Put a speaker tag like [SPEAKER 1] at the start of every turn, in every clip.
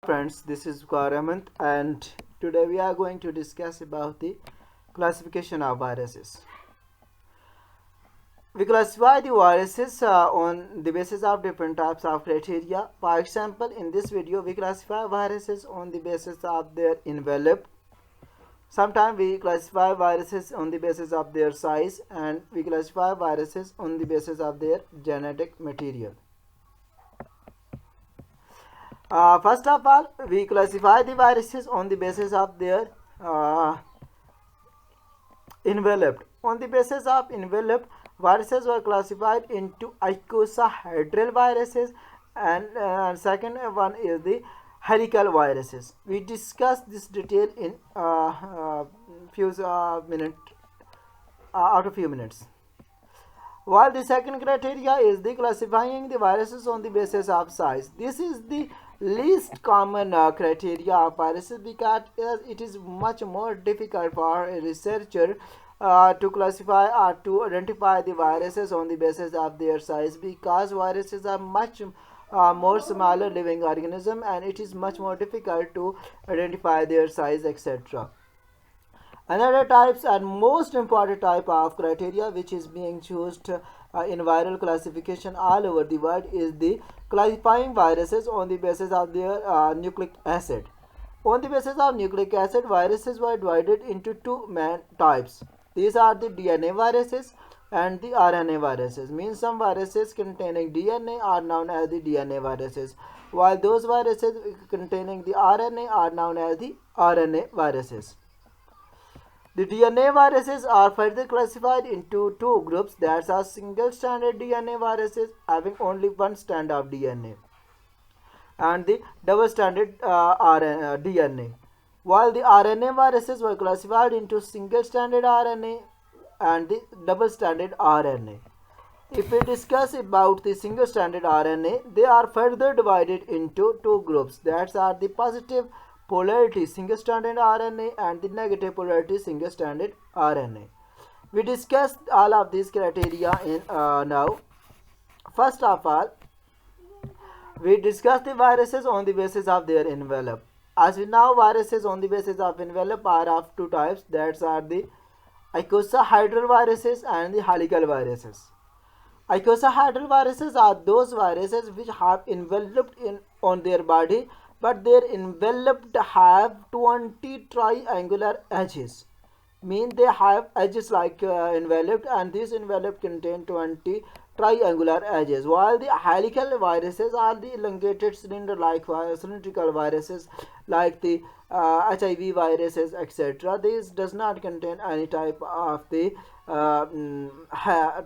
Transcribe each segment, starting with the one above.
[SPEAKER 1] Friends, this is Garamant, and today we are going to discuss about the classification of viruses. We classify the viruses on the basis of different types of criteria. For example, in this video we classify viruses on the basis of their envelope. Sometimes we classify viruses on the basis of their size, and we classify viruses on the basis of their genetic material. First of all, we classify the viruses on the basis of their envelope. On the basis of envelope, viruses were classified into icosahedral viruses, and second one is the helical viruses. We discuss this detail in after few minutes. While the second criteria is the classifying the viruses on the basis of size. This is the least common criteria of viruses because it is much more difficult for a researcher to classify or to identify the viruses on the basis of their size, because viruses are much more smaller living organism, and it is much more difficult to identify their size, etc. Another types and most important type of criteria which is being used in viral classification all over the world is the classifying viruses on the basis of their nucleic acid. On the basis of nucleic acid, viruses were divided into two main types. These are the DNA viruses and the RNA viruses. Means some viruses containing DNA are known as the DNA viruses, while those viruses containing the RNA are known as the RNA viruses. The DNA viruses are further classified into two groups, that are single-stranded DNA viruses having only one strand of DNA, and the double-stranded DNA, while the RNA viruses were classified into single-stranded RNA and the double-stranded RNA. If we discuss about the single-stranded RNA, they are further divided into two groups, that are the positive polarity single-stranded RNA and the negative polarity single-stranded RNA. We discussed all of these criteria in now. First of all, we discuss the viruses on the basis of their envelope. As we know, viruses on the basis of envelope are of two types, that are the icosahedral viruses and the helical viruses. Icosahedral viruses are those viruses which have enveloped on their body, but their enveloped have 20 triangular edges. Mean they have edges like enveloped, and this envelope contain 20 triangular edges, while the helical viruses are the elongated cylindrical viruses like the HIV viruses, etc. This does not contain any type of the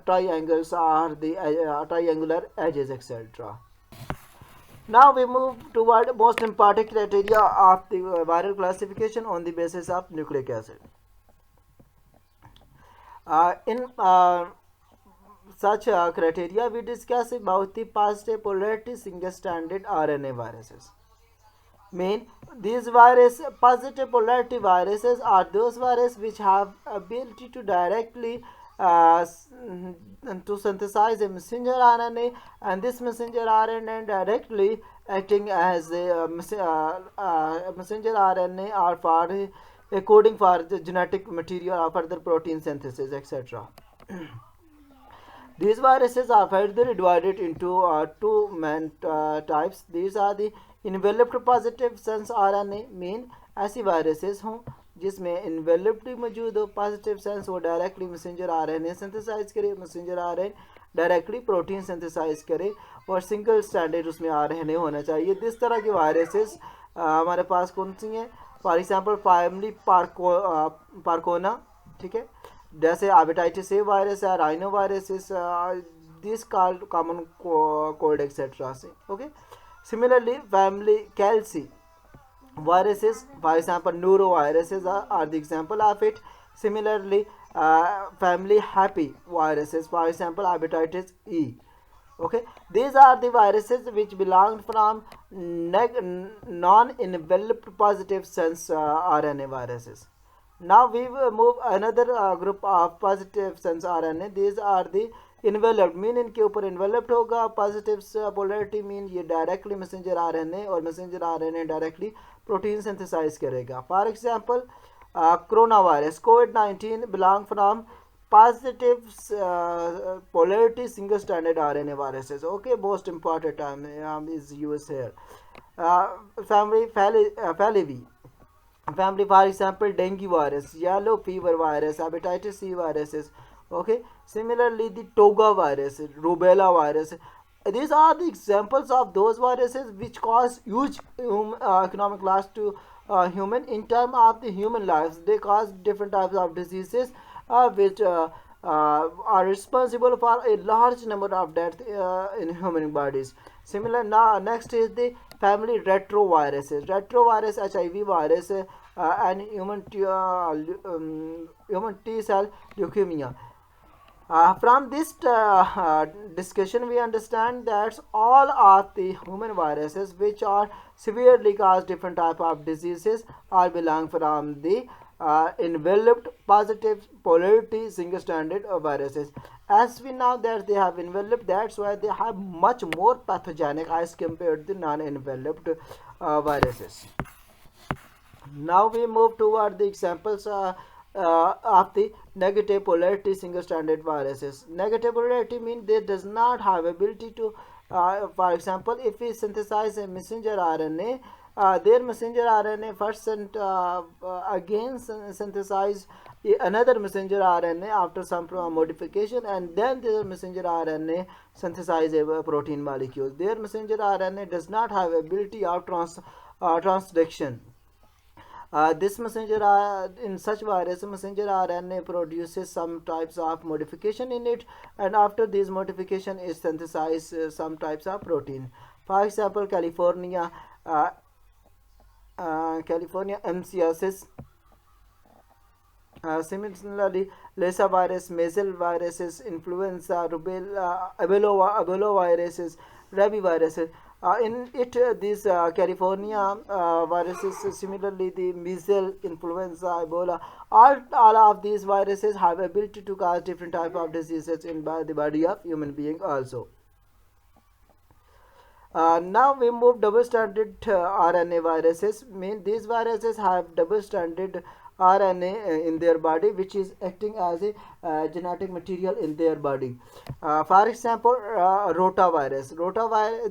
[SPEAKER 1] triangles or the triangular edges, etc. Now we move toward most important criteria of the viral classification on the basis of nucleic acid. In such criteria, we discuss about the positive polarity single-stranded RNA viruses. Mean these positive polarity viruses are those viruses which have ability to directly to synthesize a messenger RNA, and this messenger RNA directly acting as a messenger RNA or for coding for the genetic material or further protein synthesis, etc. These viruses are further divided into two main types. These are the enveloped positive sense RNA, mean ऐसी viruses हों जिसमें enveloped मौजूद हो positive sense, वो directly messenger RNA synthesize करे, messenger RNA directly protein synthesize करे, और single standard उसमें RNA होना चाहिए. इस तरह की वायरसेस हमारे पास कौन सी हैं? फॉर एग्जांपल फैमिली पार्कोना, ठीक है, जैसे हेपेटाइटिस ए वायरस है, rhino viruses, this called common cold etcetera से. Okay, similarly family calci viruses, for example neuroviruses are the example of it. Similarly family happy viruses, for example hepatitis E. Okay, these are the viruses which belong from non-enveloped positive sense RNA viruses. Now we will move another group of positive sense RNA. These are the enveloped mean इनके ऊपर enveloped होगा. Positive polarity mean ये directly messenger RNA और messenger RNA directly protein synthesize करेगा. For example corona virus कोविड-19 belong from positive polarity single stranded RNA viruses. Okay, most important term is used here. Family family, for example, dengue virus, yellow fever virus, hepatitis C viruses. Okay, similarly the Toga virus, rubella virus. These are the examples of those viruses which cause huge economic loss to human. In terms of the human lives, they cause different types of diseases which are responsible for a large number of deaths in human bodies. Similar, now next is the family retroviruses. Retrovirus, HIV virus, and human T cell leukemia. From this discussion, we understand that all of the human viruses which are severely cause different type of diseases are belong from the enveloped positive polarity single stranded viruses. As we know that they have enveloped, that's why they have much more pathogenic as compared to non-enveloped viruses. Now we move toward the examples of the negative polarity single stranded viruses. Negative polarity means they does not have ability to for example, if we synthesize a messenger RNA, their messenger RNA first again synthesize another messenger RNA after some modification, and then the messenger RNA synthesize a protein molecule. Their messenger RNA does not have ability of transduction. This messenger in such virus, messenger RNA produces some types of modification in it, and after this modification is synthesized some types of protein. For example, California mchiasis. Similarly, Lassa virus, measles viruses, influenza, rubella, Ebola viruses, rabies viruses. In it, these California viruses, similarly the measles, influenza, Ebola, all of these viruses have ability to cause different type of diseases in the body of human being also. Now we move double-stranded RNA viruses. Mean these viruses have double-stranded RNA in their body, which is acting as a genetic material in their body. For example, rotavirus.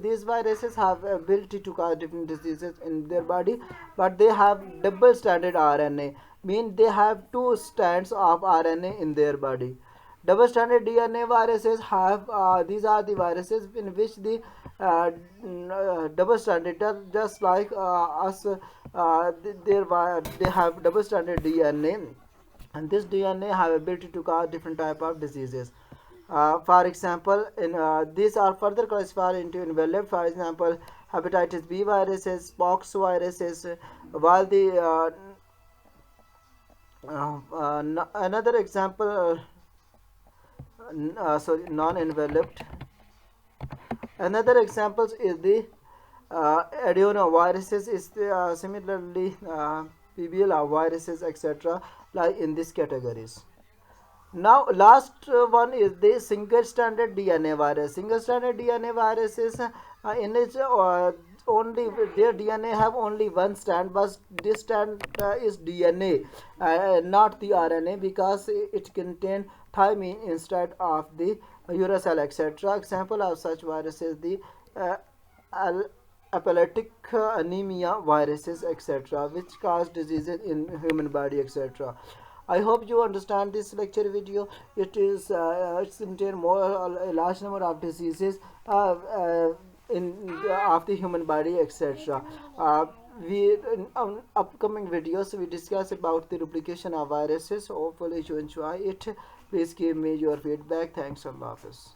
[SPEAKER 1] These viruses have ability to cause different diseases in their body, but they have double-stranded RNA. Mean they have two strands of RNA in their body. Double-stranded DNA viruses have these are the viruses in which the double-stranded, just like us, they have double-stranded DNA, and this DNA have ability to cause different type of diseases. For example, in these are further classified into enveloped. For example, hepatitis B viruses, pox viruses, while the another example. Sorry, non-enveloped. Another examples is the adenoviruses, is similarly PBL viruses, etc. lie in these categories. Now last one is the single-stranded DNA virus. Single-stranded DNA viruses in its only their DNA have only one strand, but this strand is DNA, not the RNA, because it contains thymine instead of the uracil, etc. Example of such viruses the apoplectic anemia viruses, etc., which cause diseases in human body, etc. I hope you understand this lecture video. It is it's contain more a large number of diseases in of the human body, etc. We in upcoming videos we discuss about the replication of viruses. Hopefully you enjoy it. Please give me your feedback. Thanks, Allah Hafiz.